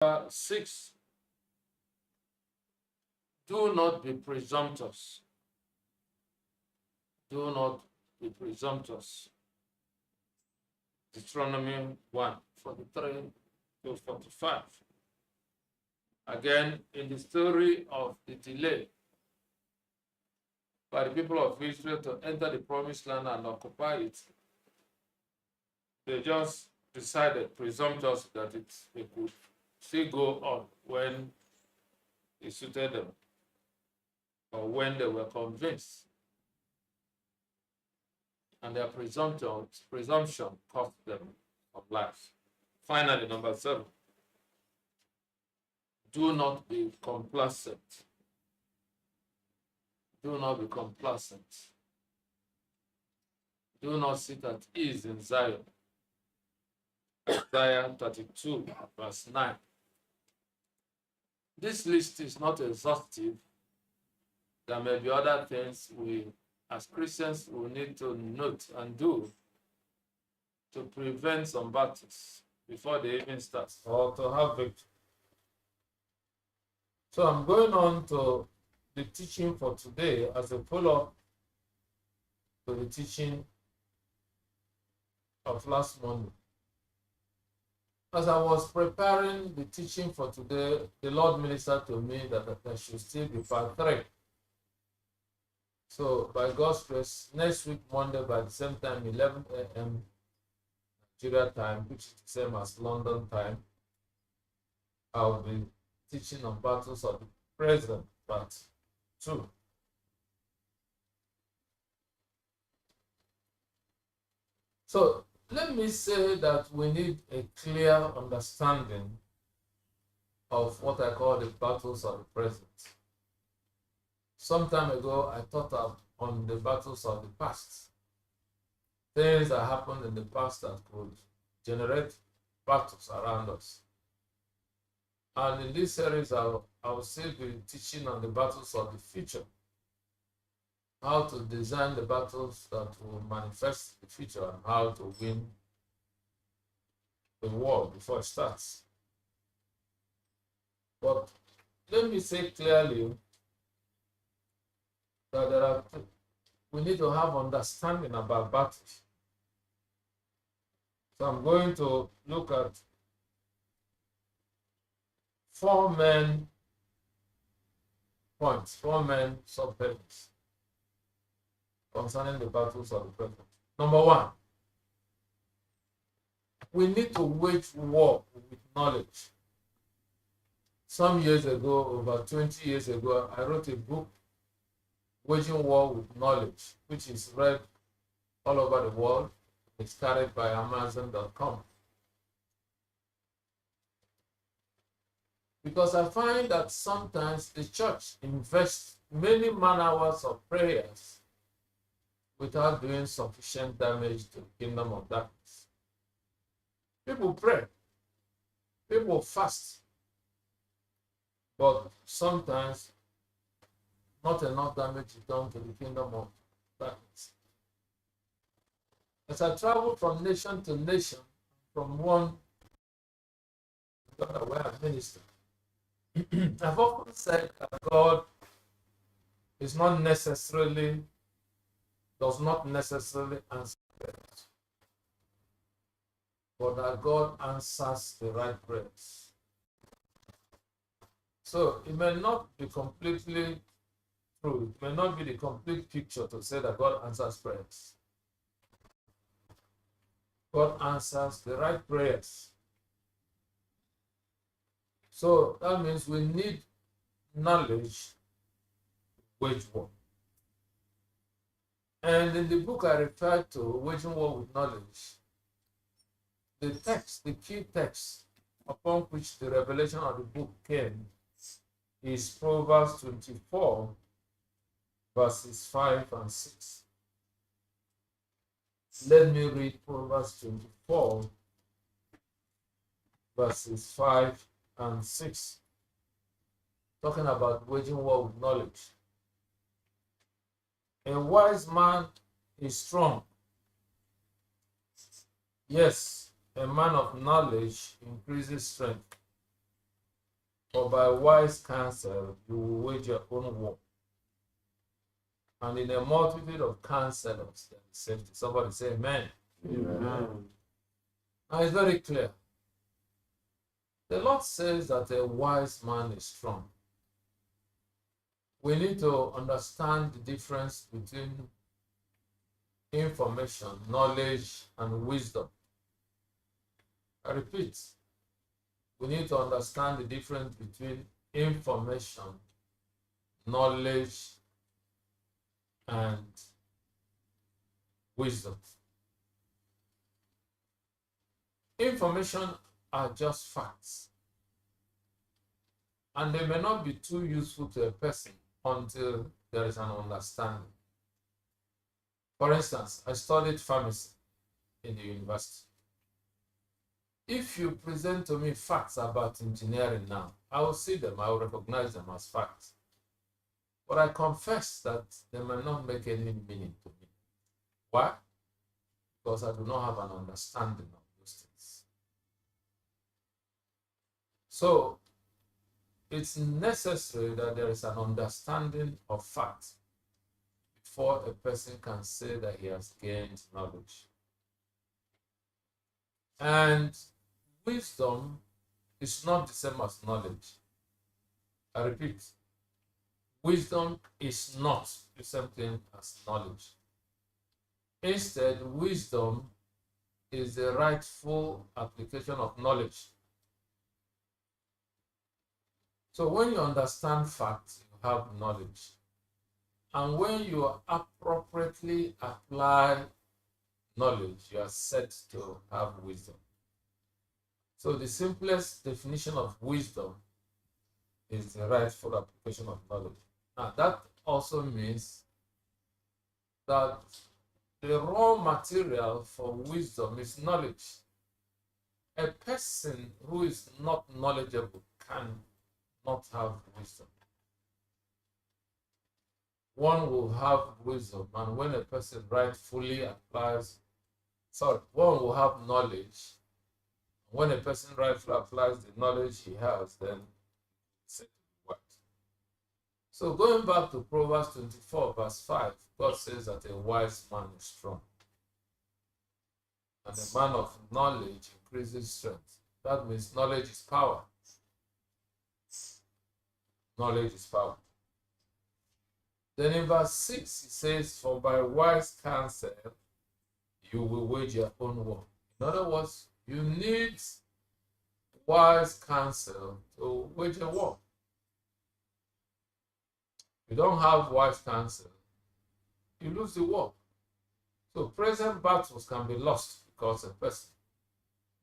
6, do not be presumptuous. Do not be presumptuous. Deuteronomy 1:43-45. Again, in the story of the delay by the people of Israel to enter the promised land and occupy it, they just decided presumptuously that they could still go on when it suited them or when they were convinced. And their presumption cost them of life. Finally, number 7, do not be complacent. Do not be complacent. Do not sit at ease in Zion. Isaiah 32:9. This list is not exhaustive. There may be other things we, as Christians, will need to note and do to prevent some battles before they even start or to have victory. So I'm going on to the teaching for today as a follow-up to the teaching of last Monday. As I was preparing the teaching for today, the Lord ministered to me that there should still be part 3. So by God's grace, next week, Monday, by the same time, 11 a.m. Nigeria time, which is the same as London time, I'll be teaching on battles of the present, part 2. So let me say that we need a clear understanding of what I call the battles of the present. Some time ago, I thought on the battles of the past. Things that happened in the past that could generate battles around us. And in this series, I'll still be teaching on the battles of the future. How to design the battles that will manifest the future and how to win the war before it starts. But let me say clearly that we need to have understanding about battles. So I'm going to look at 4 main points, 4 main subheadings concerning the battles of the present. Number 1, we need to wage war with knowledge. Some years ago, over 20 years ago, I wrote a book, Waging War with Knowledge, which is read all over the world. It's carried by Amazon.com. Because I find that sometimes the church invests many man-hours of prayers without doing sufficient damage to the kingdom of darkness. People pray, people fast, but sometimes not enough damage is done to the kingdom of darkness. As I travel from nation to nation, from one to the other where I minister, I've often said that God does not necessarily answer prayers, but that God answers the right prayers. So it may not be completely true, it may not be the complete picture to say that God answers prayers. God answers the right prayers. So that means we need knowledge to wage war. And in the book I referred to, Waging War with Knowledge, the key text upon which the revelation of the book came is Proverbs 24, verses 5 and 6. Let me read Proverbs 24, verses 5 and 6, talking about waging war with knowledge. A wise man is strong. Yes, a man of knowledge increases strength. For by wise counsel you will wage your own war. And in a multitude of counselors, there is safety. Somebody say amen. Amen. Now it's very clear. The Lord says that a wise man is strong. We need to understand the difference between information, knowledge, and wisdom. I repeat, we need to understand the difference between information, knowledge, and wisdom. Information are just facts, and they may not be too useful to a person until there is an understanding. For instance, I studied pharmacy in the university. If you present to me facts about engineering now, I will see them, I will recognize them as facts. But I confess that they may not make any meaning to me. Why? Because I do not have an understanding of those things. So, it's necessary that there is an understanding of facts before a person can say that he has gained knowledge. And wisdom is not the same as knowledge. I repeat, wisdom is not the same thing as knowledge. Instead, wisdom is the rightful application of knowledge. So when you understand facts, you have knowledge. And when you appropriately apply knowledge, you are set to have wisdom. So the simplest definition of wisdom is the rightful application of knowledge. Now that also means that the raw material for wisdom is knowledge. A person who is not knowledgeable can not have wisdom. One will have wisdom, and when a person rightfully applies, one will have knowledge. When a person rightfully applies the knowledge he has, then it's wise. So going back to Proverbs 24, verse 5, God says that a wise man is strong. And a man of knowledge increases strength. That means knowledge is power. Knowledge is power. Then in verse 6, it says, for by wise counsel you will wage your own war. In other words, you need wise counsel to wage a war. If you don't have wise counsel, you lose the war. So present battles can be lost because a person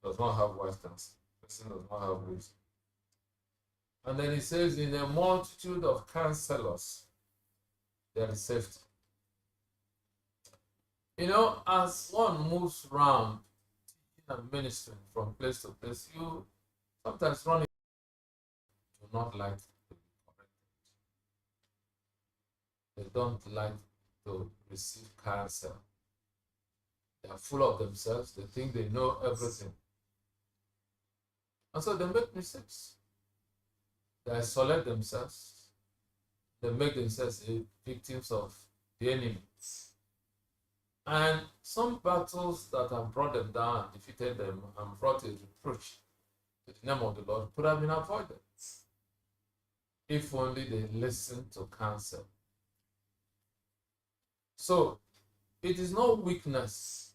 does not have wise counsel. A person does not have wisdom. And then he says, in a multitude of counselors, there is safety. You know, as one moves around and ministering from place to place, you sometimes run into do not like to be corrected. They don't like to receive counsel. They are full of themselves. They think they know everything. And so they make mistakes. They isolate themselves. They make themselves victims of the enemy. And some battles that have brought them down and defeated them and brought a reproach to the name of the Lord could have been avoided if only they listened to counsel. So it is no weakness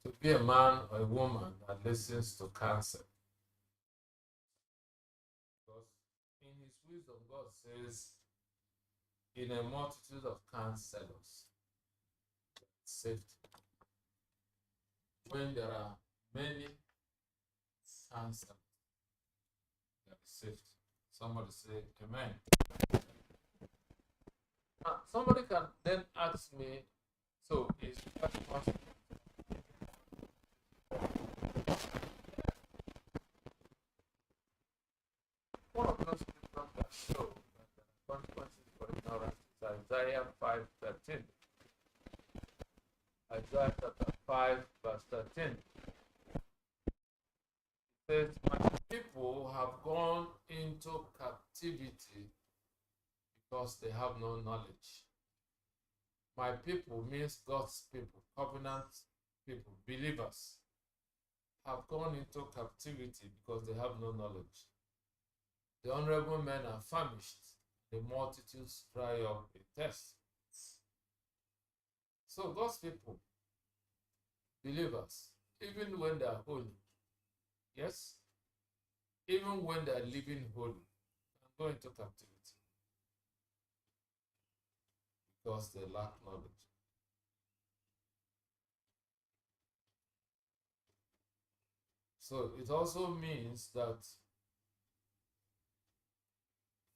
to be a man or a woman that listens to counsel. Because in his wisdom, God says, in a multitude of counselors, safety. When there are many counselors, there is safety. Somebody say amen. Now, somebody can then ask me, so is that possible? One of those scriptures that show that there are consequences for ignorance is Isaiah 5:13. Isaiah chapter 5, verse 13. It says, my people people have gone into captivity because they have no knowledge. My people means God's people, covenant people, believers, have gone into captivity because they have no knowledge. The honorable men are famished, the multitudes dry up in thirst. So God's people, believers, even when they are holy, yes, even when they are living holy, can go into captivity because they lack knowledge. So it also means that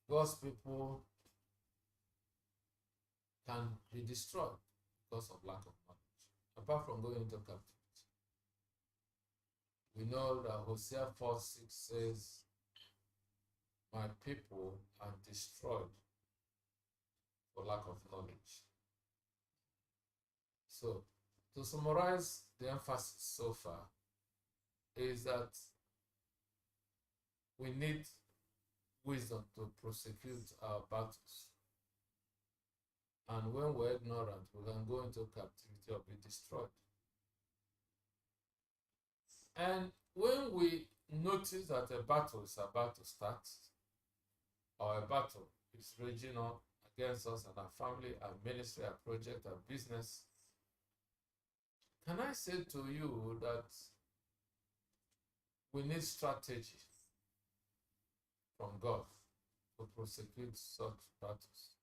God's people can be destroyed because of lack of knowledge, apart from going into captivity. We know that Hosea 4:6 says, my people are destroyed for lack of knowledge. So, to summarize the emphasis so far, is that we need wisdom to prosecute our battles. And when we're ignorant, we can go into captivity or be destroyed. And when we notice that a battle is about to start, or a battle is raging on against us and our family, our ministry, our project, our business, can I say to you that we need strategy from God to prosecute such battles?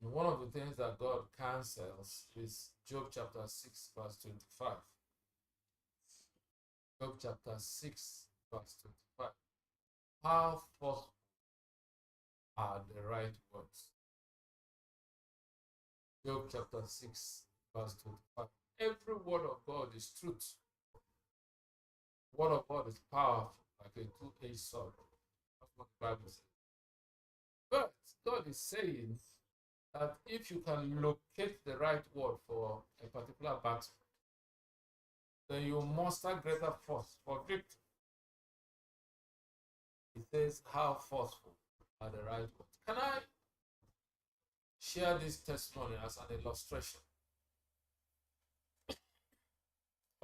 And one of the things that God cancels is Job chapter 6, verse 25. Job chapter 6, verse 25. How forceful are the right words? Job chapter 6, verse 25. Every word of God is truth. The word of God is powerful, like a two-edged sword. That's what the Bible says. But God is saying that if you can locate the right word for a particular battle, then you muster greater force for victory. He says, how forceful are the right words? Can I share this testimony as an illustration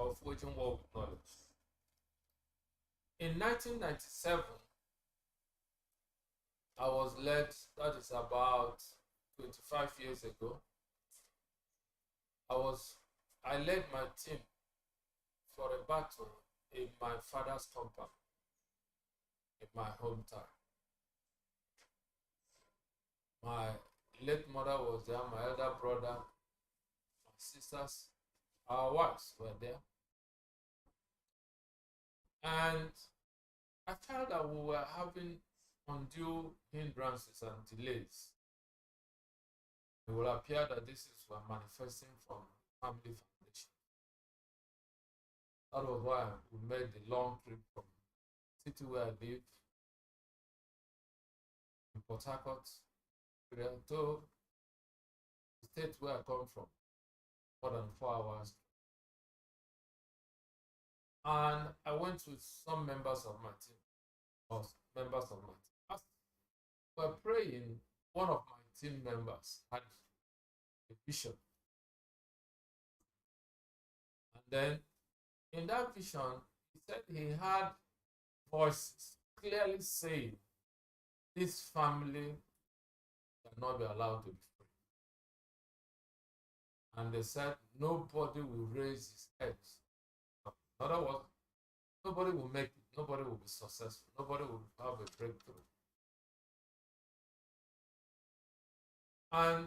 of waging war with knowledge? In 1997, I was led, that is about 25 years ago, I led my team for a battle in my father's compound, in my hometown. My late mother was there, my elder brother, my sisters, our wives were there. And I felt that we were having undue hindrances and delays. It will appear that this is manifesting from family foundation. That was why we made the long trip from the city where I live, in Port Harcourt, to the state where I come from, more than 4 hours. And I went with some members of my team, or members of my team. As we were praying, one of my team members had a vision. And then in that vision, he said he had voices clearly saying, this family cannot be allowed to be free. And they said, nobody will raise his head. In other words, nobody will make it, nobody will be successful, nobody will have a breakthrough. And